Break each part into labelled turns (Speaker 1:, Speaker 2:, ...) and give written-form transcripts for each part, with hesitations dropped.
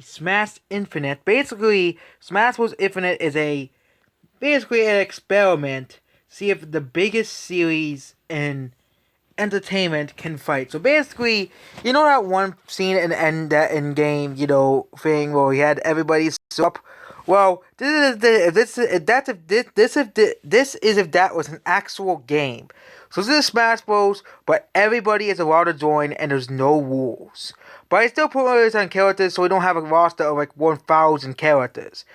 Speaker 1: Smash Infinite. Basically, Smash Bros. Infinite is basically an experiment. See if the biggest series in entertainment can fight. So basically, you know that one scene in that in game, thing where he had everybody so up. Well, this is the if this if that's if this is if that was an actual game. So this is Smash Bros, but everybody is allowed to join and there's no rules. But I still put on characters so we don't have a roster of like 1,000 characters.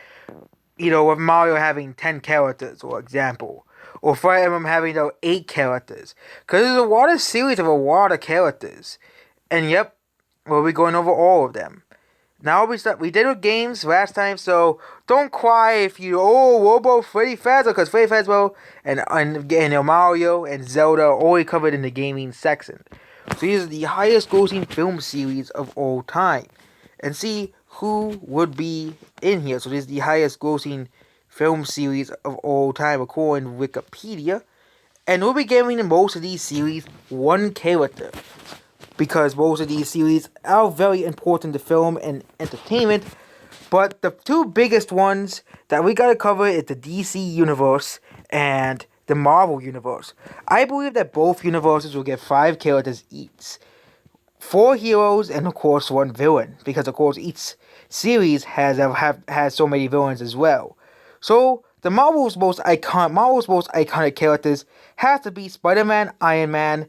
Speaker 1: With Mario having 10 characters, for example. Or Fire Emblem having 8 characters. Because there's a lot of series of a lot of characters. And yep, we'll be going over all of them. Now we did with games last time, so don't cry if what about Freddy Fazbear? Because Freddy Fazbear and Mario and Zelda are already covered in the gaming section. So these are the highest grossing film series of all time. And see who would be in here. So this is the highest grossing film series of all time according to Wikipedia. And we'll be giving most of these series one character. Because most of these series are very important to film and entertainment. But the two biggest ones that we gotta cover is the DC Universe and the Marvel Universe. I believe that both universes will get 5 characters each. 4 heroes and of course 1 villain. Because of course each series has so many villains as well. So the Marvel's most iconic characters have to be Spider-Man, Iron Man,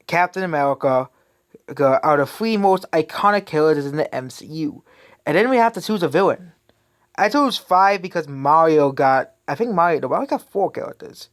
Speaker 1: Captain America, are the 3 most iconic characters in the MCU. And then we have to choose a villain. I chose 5 because Mario got 4 characters.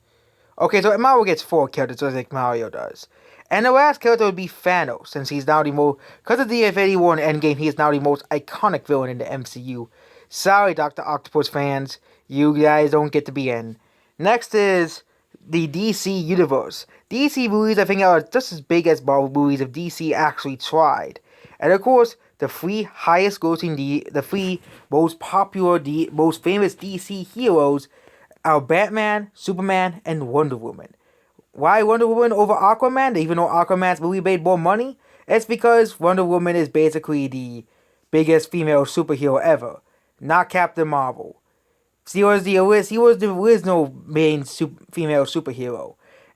Speaker 1: Okay, so Mario gets 4 characters, just like Mario does. And the last character would be Thanos, since he's now the most, because of the Infinity War and Endgame, he is now the most iconic villain in the MCU. Sorry, Dr. Octopus fans, you guys don't get to be in. Next is the DC Universe. DC movies, I think, are just as big as Marvel movies if DC actually tried. And of course, the 3 highest grossing, the 3 most popular, most famous DC heroes are Batman, Superman, and Wonder Woman. Why Wonder Woman over Aquaman? Even though Aquaman's movie made more money, it's because Wonder Woman is basically the biggest female superhero ever, not Captain Marvel. She was the original main female superhero.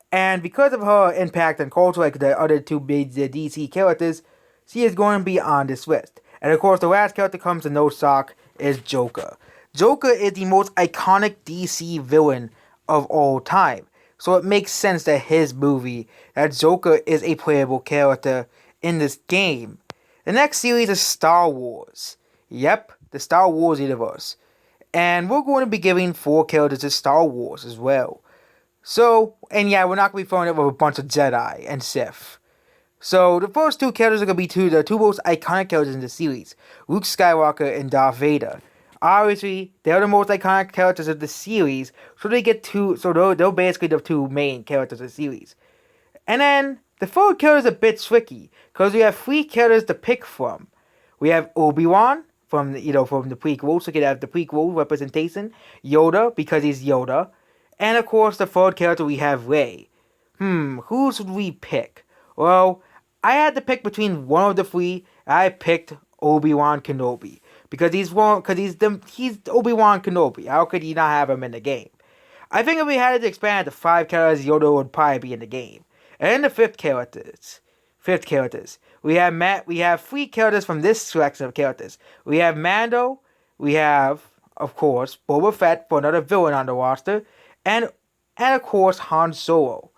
Speaker 1: And because of her impact on culture, like the other 2 big DC characters, she is going to be on this list. And of course, the last character comes to no shock is Joker. Joker is the most iconic DC villain of all time. So it makes sense that Joker is a playable character in this game. The next series is Star Wars. Yep, the Star Wars universe. And we're going to be giving 4 characters to Star Wars as well. So, and yeah, we're not going to be throwing it with a bunch of Jedi and Sith. So, the first 2 characters are going to be the 2 most iconic characters in the series, Luke Skywalker and Darth Vader. Obviously, they're the most iconic characters of the series, so they're basically the 2 main characters of the series. And then, the 3rd character is a bit tricky, because we have 3 characters to pick from. We have Obi-Wan, from the prequel, so you can have the prequel representation, Yoda, because he's Yoda, and of course, the 3rd character we have Rey. Who should we pick? Well, I had to pick between one of the 3, I picked Obi-Wan Kenobi. Because he's Obi-Wan Kenobi. How could you not have him in the game? I think if we had to expand to 5 characters, Yoda would probably be in the game. And then the 5th characters. We have 3 characters from this selection of characters. We have Mando, we have, of course, Boba Fett for another villain on the roster, and of course Han Solo.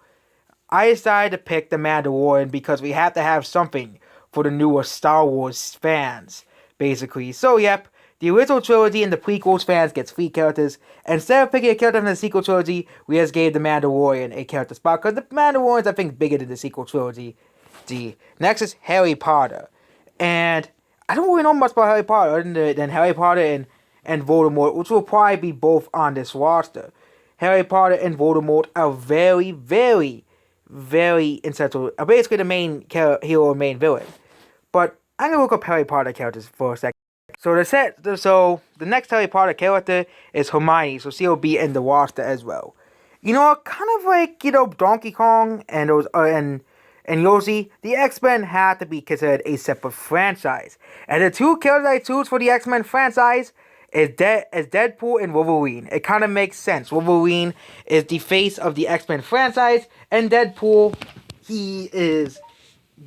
Speaker 1: I decided to pick the Mandalorian because we have to have something for the newer Star Wars fans, basically. So yep, the original trilogy and the prequels fans gets 3 characters. Instead of picking a character from the sequel trilogy, we just gave the Mandalorian a character spot, because the Mandalorian's, I think, bigger than the sequel trilogy. Next is Harry Potter. And I don't really know much about Harry Potter other than Harry Potter and Voldemort, which will probably be both on this roster. Harry Potter and Voldemort are very, very, very essential. Are basically the main hero and main villain. But I'm going to look up Harry Potter characters for a second. So the next Harry Potter character is Hermione, so she'll be in the roster as well. Kind of like Donkey Kong and And you'll see the X-Men have to be considered a separate franchise. And the two characters I choose for the X-Men franchise is Deadpool and Wolverine. It kind of makes sense. Wolverine is the face of the X-Men franchise, and Deadpool, he is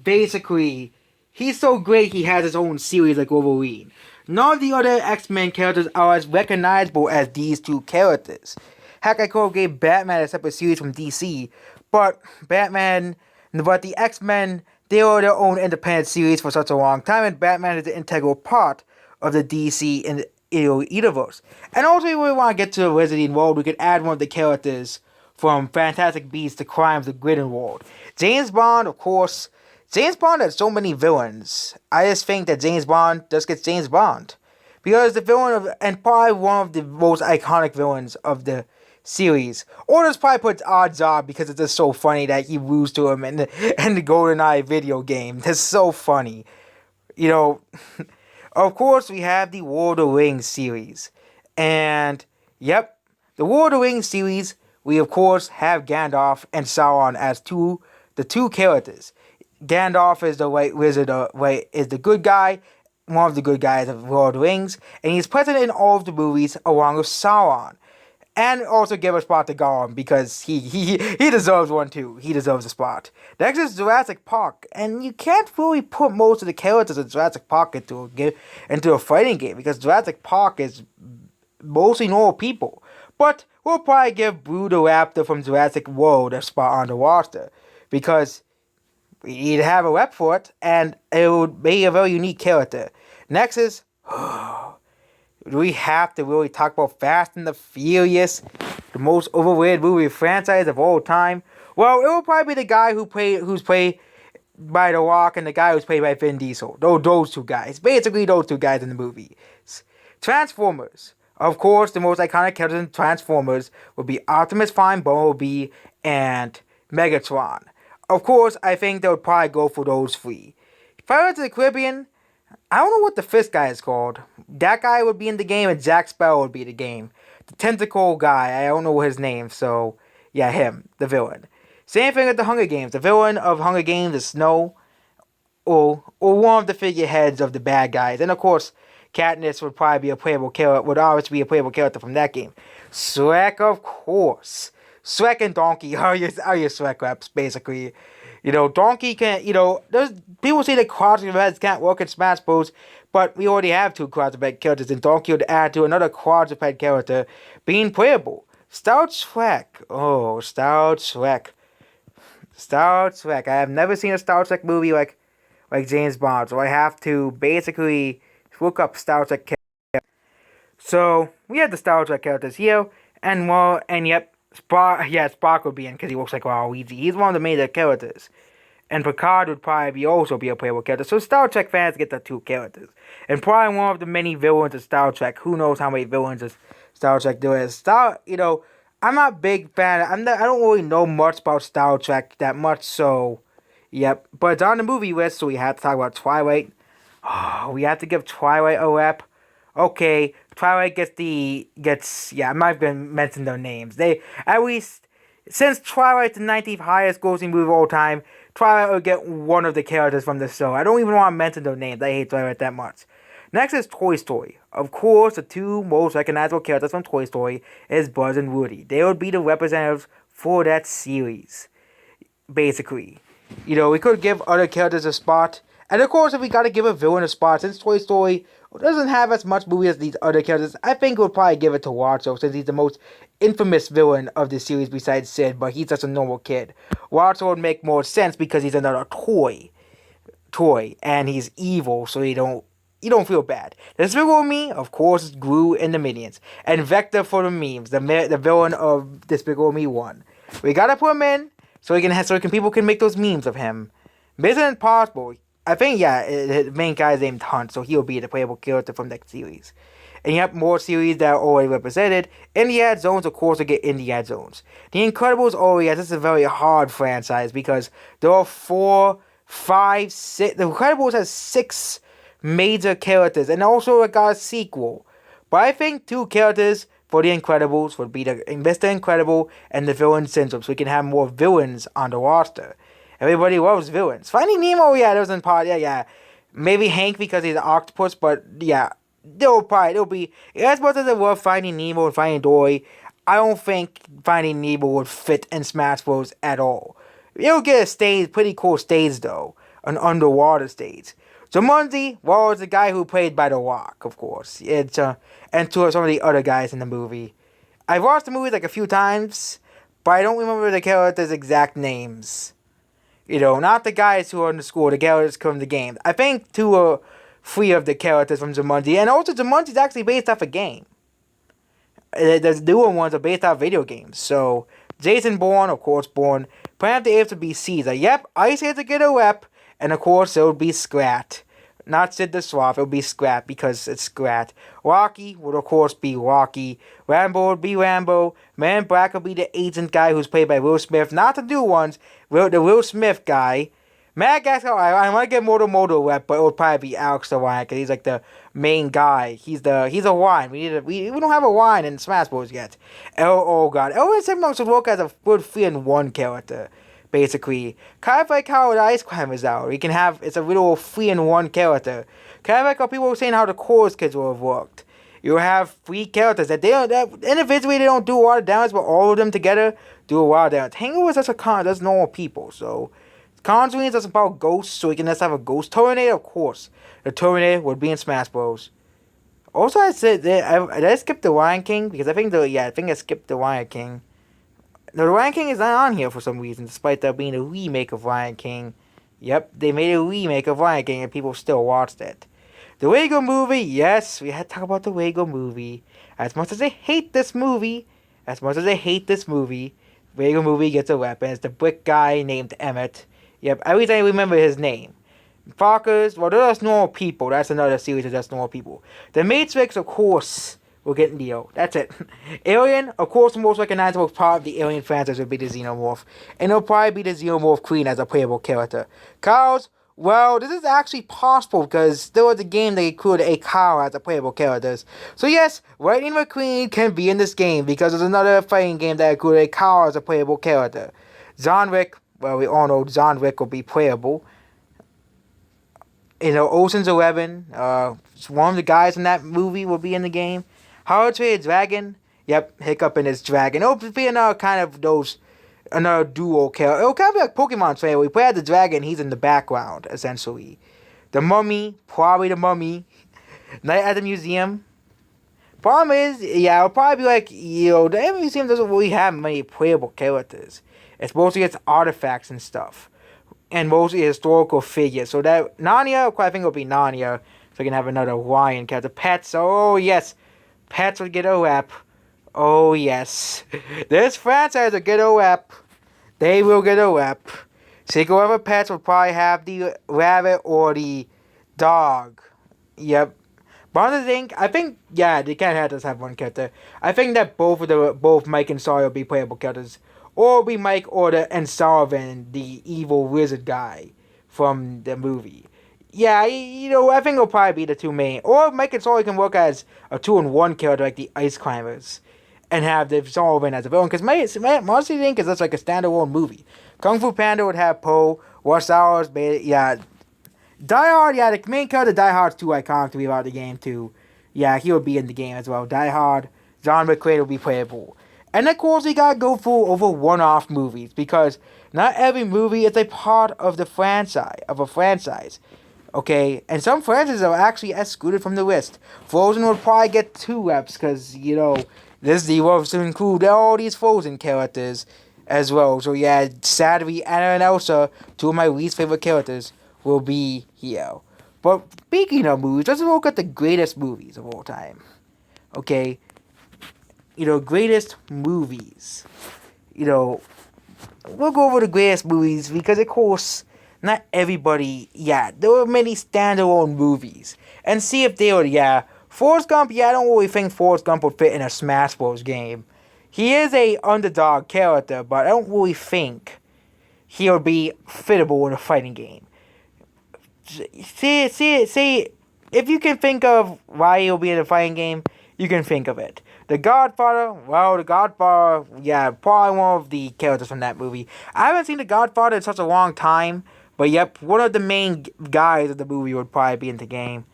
Speaker 1: basically, he's so great he has his own series like Wolverine. None of the other X-Men characters are as recognizable as these two characters. Heck, I could have gave Batman a separate series from DC, but the X-Men, they are their own independent series for such a long time, and Batman is an integral part of the DC and universe. And also, if we want to get to the Wizarding World, we could add one of the characters from Fantastic Beasts to Crimes of Grindelwald. James Bond, of course. James Bond has so many villains. I just think that James Bond just gets James Bond. Because the villain of, and probably one of the most iconic villains of the series. Or just probably puts odds on because it's just so funny that he lose to him in the GoldenEye video game. That's so funny. You know, of course we have the Lord of the Rings series. And, yep, the Lord of the Rings series, we of course have Gandalf and Sauron as the two characters. Gandalf is the White Wizard, is the good guy, one of the good guys of Lord of the Rings, and he's present in all of the movies along with Sauron. And also give a spot to Gollum because he deserves one too. He deserves a spot. Next is Jurassic Park, and you can't really put most of the characters of Jurassic Park into a fighting game because Jurassic Park is mostly normal people. But we'll probably give Blue the Raptor from Jurassic World a spot on the roster because we need to have a rep for it, and it would be a very unique character. Next is, we have to really talk about Fast and the Furious, the most overrated movie franchise of all time. Well, it will probably be the guy who's played by The Rock and the guy who's played by Vin Diesel. Those two guys. Basically, those two guys in the movie. Transformers. Of course, the most iconic characters in Transformers would be Optimus Prime, Bumblebee, and Megatron. Of course, I think they would probably go for those three. Pirates of the Caribbean, I don't know what the fifth guy is called. That guy would be in the game, and Jack Sparrow would be in the game. The tentacle guy, I don't know his name, so yeah, him, the villain. Same thing with the Hunger Games. The villain of Hunger Games is Snow, or one of the figureheads of the bad guys. And of course, Katniss would probably be a playable character, would always be a playable character from that game. Shrek, of course. Shrek and Donkey are your Shrek reps, basically. You know, Donkey can't, there's people say that quadrupeds can't work in Smash Bros., but we already have two quadruped characters, and Donkey would add to another quadruped character being playable. Stout Shrek. Oh, Stout Shrek. Stout Shrek. I have never seen a Stout Shrek movie like James Bond, so I have to basically look up Stout Shrek characters. So, we have the Stout Shrek characters here, and yep, Spock would be in because he looks like Waluigi. He's one of the major characters. And Picard would probably also be a playable character. So Star Trek fans get the two characters. And probably one of the many villains of Star Trek. Who knows how many villains of Star Trek there is. I'm not a big fan. I don't really know much about Star Trek that much, so yep. But it's on the movie list, so we have to talk about Twilight. Oh, we have to give Twilight a rep. Okay, Twilight I'm not going to mention their names. Since Twilight's the 19th highest grossing movie of all time, Twilight will get one of the characters from the show. I don't even want to mention their names. I hate Twilight that much. Next is Toy Story. Of course, the two most recognizable characters from Toy Story is Buzz and Woody. They would be the representatives for that series, basically. We could give other characters a spot. And of course, if we gotta give a villain a spot, since Toy Story doesn't have as much movie as these other characters, I think we'll probably give it to Watto, since he's the most infamous villain of the series besides Sid, but he's just a normal kid. Watto would make more sense because he's another toy, and he's evil, so you don't feel bad. Despicable Me, of course, is Gru and the Minions, and Vector for the memes, the villain of Despicable Me 1. We gotta put him in so people can make those memes of him. Mission Impossible. I think, the main guy is named Hunt, so he'll be the playable character from that series. And you have more series that are already represented. Indiana Jones, of course, will get Indiana Jones. The Incredibles, this is a very hard franchise because there are 4, 5, 6. The Incredibles has 6 major characters, and also it got a sequel. But I think 2 characters for The Incredibles would be the Mr. Incredible and the Villain Syndrome, so we can have more villains on the roster. Everybody loves villains. Finding Nemo, yeah, that was in part. Yeah. Maybe Hank because he's an octopus, but yeah, they'll be as much as I love Finding Nemo and Finding Dory. I don't think Finding Nemo would fit in Smash Bros. At all. It'll get a stage, pretty cool stage though, an underwater stage. Jumanji, well, it's the guy who played by The Rock, of course. It's and two of some of the other guys in the movie. I've watched the movie like a few times, but I don't remember the characters' exact names. Not the guys who are in the school, the characters from the game. I think 2 or 3 of the characters from Jumanji, and also Jumanji is actually based off a game. The newer ones are based off video games. So, Jason Bourne, of course, Bourne, Planet of the Apes would be Caesar. Yep, Ice had to get a rep, and of course, it would be Scrat. Not Sid the Sloth, it would be Scrat because it's Scrat. Rocky would, of course, be Rocky. Rambo would be Rambo. Man Black would be the agent guy who's played by Will Smith. Not the new ones, the Will Smith guy. Madagascar, I want to get Moto rep, but it would probably be Alex the Wine because he's like the main guy. He's a wine. We don't have a wine in Smash Bros. Yet. Oh god. Elvin Simpson should work as a good 3-in-1 character. Basically, kind of like how the Ice Climbers are. It's a little 3-in-1 character. Kind of like how people were saying how the Chorus Kids will have worked. You have 3 characters that individually they don't do a lot of damage, but all of them together do a lot of damage. Hangover is just that's normal people, so Conjuring is just about ghosts, so we can just have a ghost Terminator, of course. The Terminator would be in Smash Bros. Also, I said did I skip the Lion King because I think I skipped the Lion King. No, the Lion King is not on here for some reason, despite that being a remake of Lion King. Yep, they made a remake of Lion King and people still watched it. The Lego Movie, yes, we had to talk about the Lego Movie. As much as I hate this movie, Lego Movie gets a weapon. It's the brick guy named Emmett. Yep, every time I remember his name. Fockers, well, they're just normal people. That's another series of just normal people. The Matrix, of course, we're getting Neo. That's it. Alien, of course, the most recognizable part of the Alien franchise would be the Xenomorph. And it'll probably be the Xenomorph Queen as a playable character. Cows, well, this is actually possible because there was a game that included a cow as a playable character. So yes, Lightning McQueen can be in this game because there's another fighting game that included a cow as a playable character. John Wick, well, we all know John Wick will be playable. Ocean's 11, one of the guys in that movie will be in the game. How to Train a Dragon? Yep, Hiccup and his dragon. It'll be another duo character. It'll kind of be like Pokemon Trainer. We play as the dragon, he's in the background, essentially. The Mummy, probably the Mummy. Night at the Museum. Problem is, it'll probably be like, the museum doesn't really have many playable characters. It's mostly its artifacts and stuff. And mostly historical figures. So that, Narnia, I think it'll be Narnia. So we can have another lion character. Pets, oh yes. Pets would get a rep. Oh yes. This franchise will get a rep. They will get a rep. Secret Lover Pets will probably have the rabbit or the dog. Yep. But I think, they can't have one character. I think that both Mike and Sawyer will be playable characters. Or it'll be Mike and Sullivan, the evil wizard guy from the movie. Yeah, I think it'll probably be the 2 main. Or Mike and Sullivan can work as a 2-in-1 character like the Ice Climbers. And have the Sullivan as a villain. Because Monster Inc. is just like a standalone movie. Kung Fu Panda would have Poe. Rush Hours, Die Hard, the main character Die Hard's too iconic to be about the game too. Yeah, he would be in the game as well. Die Hard, John McClane will be playable. And of course, we gotta go for over one-off movies. Because not every movie is a part of a franchise. Okay, and some franchises are actually excluded from the list. Frozen would probably get 2 reps because, Disney wants to include all these Frozen characters as well. So yeah, sadly, Anna and Elsa, 2 of my least favorite characters, will be here. But speaking of movies, let's look at the greatest movies of all time. Okay, greatest movies. We'll go over the greatest movies because, of course, not everybody, there were many standalone movies. And see if they would, Forrest Gump, I don't really think Forrest Gump would fit in a Smash Bros. Game. He is a underdog character, but I don't really think he would be fittable in a fighting game. See, if you can think of why he'll be in a fighting game, you can think of it. The Godfather, well, The Godfather, yeah, probably one of the characters from that movie. I haven't seen The Godfather in such a long time, but yep, one of the main guys of the movie would probably be in the game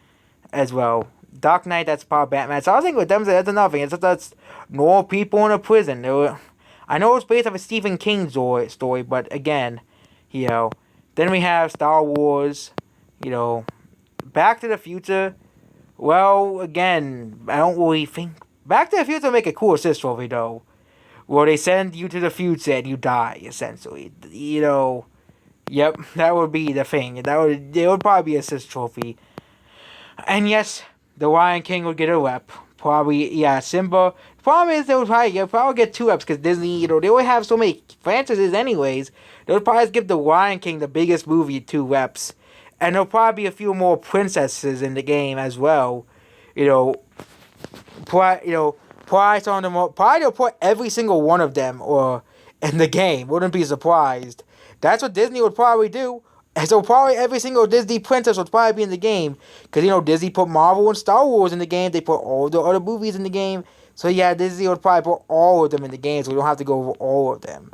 Speaker 1: as well. Dark Knight, that's part of Batman. So I was thinking with them, that's another thing. It's just that's normal people in a prison. I know it's based off a Stephen King story, but again, you know, then we have Star Wars, you know, Back to the Future. Well, again, I don't really think Back to the Future make a cool assist trophy though, where they send you to the future and you die essentially. You know, yep, that would be the thing. It would probably be a assist trophy. And yes, the Lion King would get a rep. Probably, yeah, Simba. The problem is they would probably get two reps because Disney, you know, they only have so many franchises anyways. They would probably give the Lion King, the biggest movie, two reps. And there'll probably be a few more princesses in the game as well. You know, probably on them. Probably they'll put every single one of them or in the game. Wouldn't be surprised. That's what Disney would probably do. And so probably every single Disney princess would probably be in the game. Because, you know, Disney put Marvel and Star Wars in the game. They put all the other movies in the game. So, yeah, Disney would probably put all of them in the game. So we don't have to go over all of them.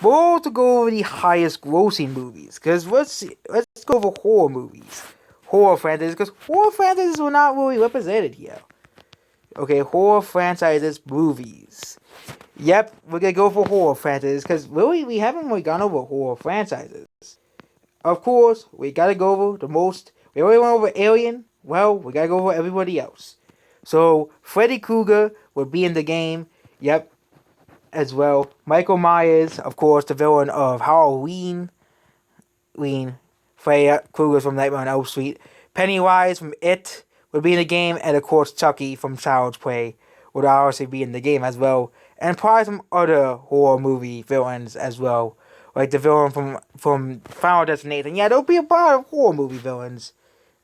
Speaker 1: We'll also go over the highest grossing movies. Because let's go over horror movies. Horror franchises. Because horror franchises were not really represented here. Okay, horror franchises movies. Yep, we're gonna go for horror franchises because really we haven't really gone over horror franchises. Of course, we gotta go over the most. We already went over Alien. Well, we gotta go over everybody else. So Freddy Krueger would be in the game. Yep, as well. Michael Myers, of course, the villain of Halloween. Freddy Krueger from Nightmare on Elm Street. Pennywise from It would be in the game, and of course Chucky from Child's Play would obviously be in the game as well. And probably some other horror movie villains as well. Like the villain from Final Destination. Yeah, there'll be a part of horror movie villains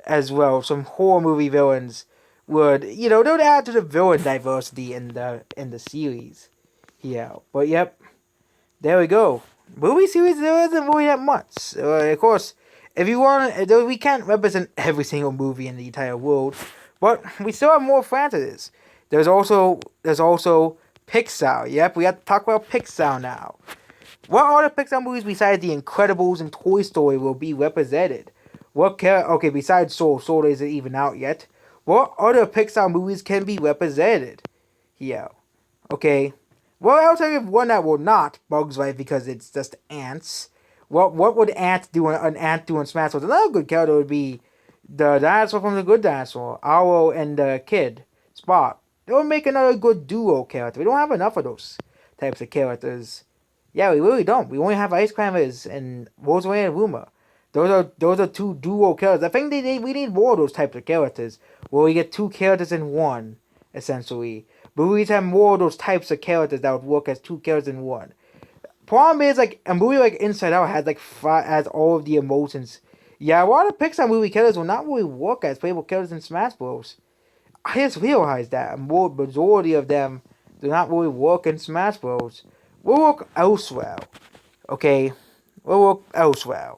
Speaker 1: as well. Some horror movie villains would, you know, they would add to the villain diversity in the series. Yeah, but yep, there we go. Movie series, there isn't really that much. Of course, if you want, we can't represent every single movie in the entire world, but we still have more franchises. There's also Pixar. Yep, we have to talk about Pixar now. What other Pixar movies besides The Incredibles and Toy Story will be represented? Okay, besides Soul isn't even out yet. What other Pixar movies can be represented? Yeah. Okay. Well, I'll tell you one that will not, Bugs Life, because it's just ants. What would an ant do in Smash Bros? Another good character would be the dinosaur from The Good Dinosaur, Owl and the kid, Spot. They would make another good duo character. We don't have enough of those types of characters. Yeah, we really don't. We only have Ice Climbers and Rosalie and Rumor. Those are two duo characters. I think we need more of those types of characters where we get two characters in one, essentially. But we need to have more of those types of characters that would work as two characters in one. Problem is, like, a movie like Inside Out has all of the emotions. Yeah, a lot of Pixar movie characters will not really work as playable characters in Smash Bros. I just realized that a majority of them do not really work in Smash Bros. We'll work elsewhere. Okay? We'll work elsewhere.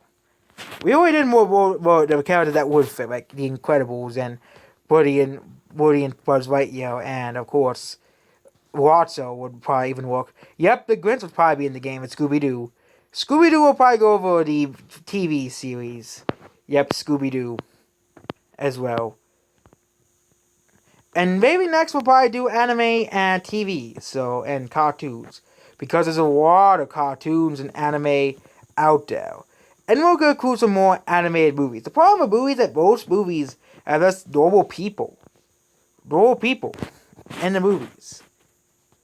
Speaker 1: We already did more the characters that would fit, like The Incredibles and Woody and Buzz Lightyear, and of course, Lotso would probably even work. Yep, the Grinch would probably be in the game with Scooby-Doo. Scooby-Doo will probably go over the TV series. Yep, Scooby-Doo as well. And maybe next we'll probably do anime and TV, and cartoons. Because there's a lot of cartoons and anime out there. And we'll go through some more animated movies. The problem with movies is that most movies have just normal people. Normal people in the movies.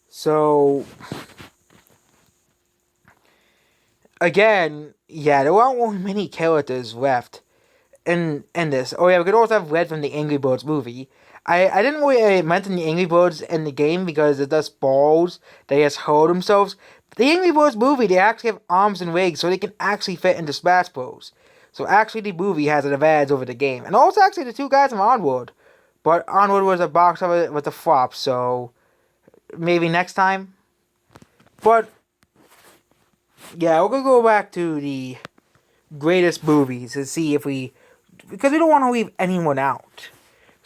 Speaker 1: So, again, yeah, there aren't really many characters left in this. Oh yeah, we could also have Red from the Angry Birds movie. I didn't really mention the Angry Birds in the game because it does balls. They just hurl themselves. The Angry Birds movie, they actually have arms and legs, so they can actually fit into Smash Bros. So actually the movie has an advantage over the game. And also actually the two guys from Onward. But Onward was a box of it with a flop, so maybe next time. But yeah, we're gonna go back to the greatest movies to see if because we don't want to leave anyone out.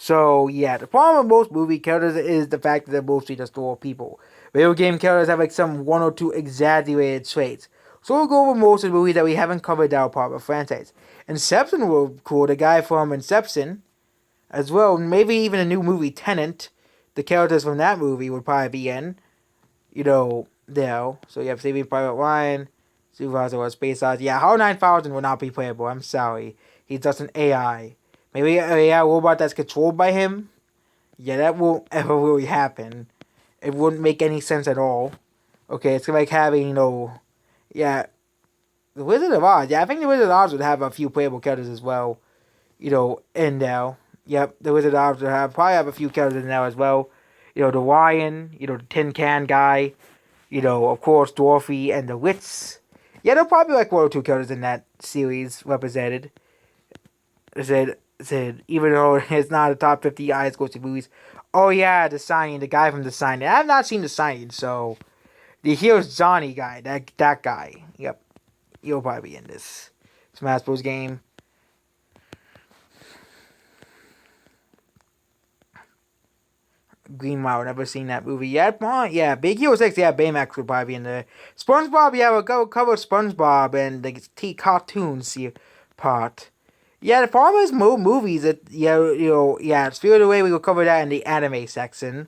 Speaker 1: So yeah, the problem with most movie characters is the fact that they're mostly just all people. Video game characters have like some one or two exaggerated traits. So we'll go over most of the movies that we haven't covered that are part of the franchise. Inception will be cool, the guy from Inception, as well. Maybe even a new movie, Tenet. The characters from that movie would probably be in, there. So you have Saving Private Ryan, Supervisor or Space Odyssey. Yeah, HAL 9000 will not be playable. I'm sorry. He's just an AI. Maybe an AI robot that's controlled by him. Yeah, that won't ever really happen. It wouldn't make any sense at all. Okay, it's like having, yeah, the Wizard of Oz. Yeah, I think the Wizard of Oz would have a few playable characters as well, in there. Yep, the Wizard of Oz would probably have a few characters in there as well. The Lion, the Tin Can guy, of course, Dorothy and the Wits. Yeah, there'll probably be like one or two characters in that series represented. Said even though it's not a top 50 highest grossing movies. Oh yeah, The Signing, the guy from The Signing. I have not seen The Signing, so the here's Johnny guy, that guy. Yep, he'll probably be in this Smash Bros. Game. Green Mile, never seen that movie yet. Yeah, Big Hero 6, yeah, Baymax would probably be in there. SpongeBob, yeah, we'll cover SpongeBob and the cartoons part. Yeah, the problem is movies that yeah, Spirited Away we will cover that in the anime section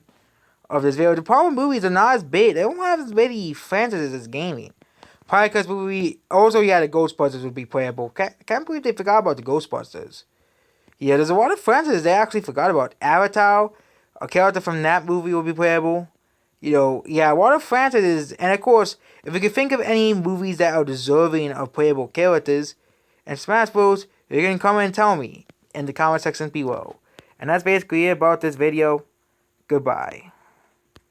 Speaker 1: of this video. The problem with movies are not as big. They don't have as many franchises as gaming. Probably because the Ghostbusters would be playable. Can't believe they forgot about the Ghostbusters. Yeah, there's a lot of franchises they actually forgot about. Avatar, a character from that movie will be playable. Yeah, a lot of franchises, and of course, if you can think of any movies that are deserving of playable characters, and Smash Bros, you can come and tell me in the comment section below. And that's basically it about this video. Goodbye.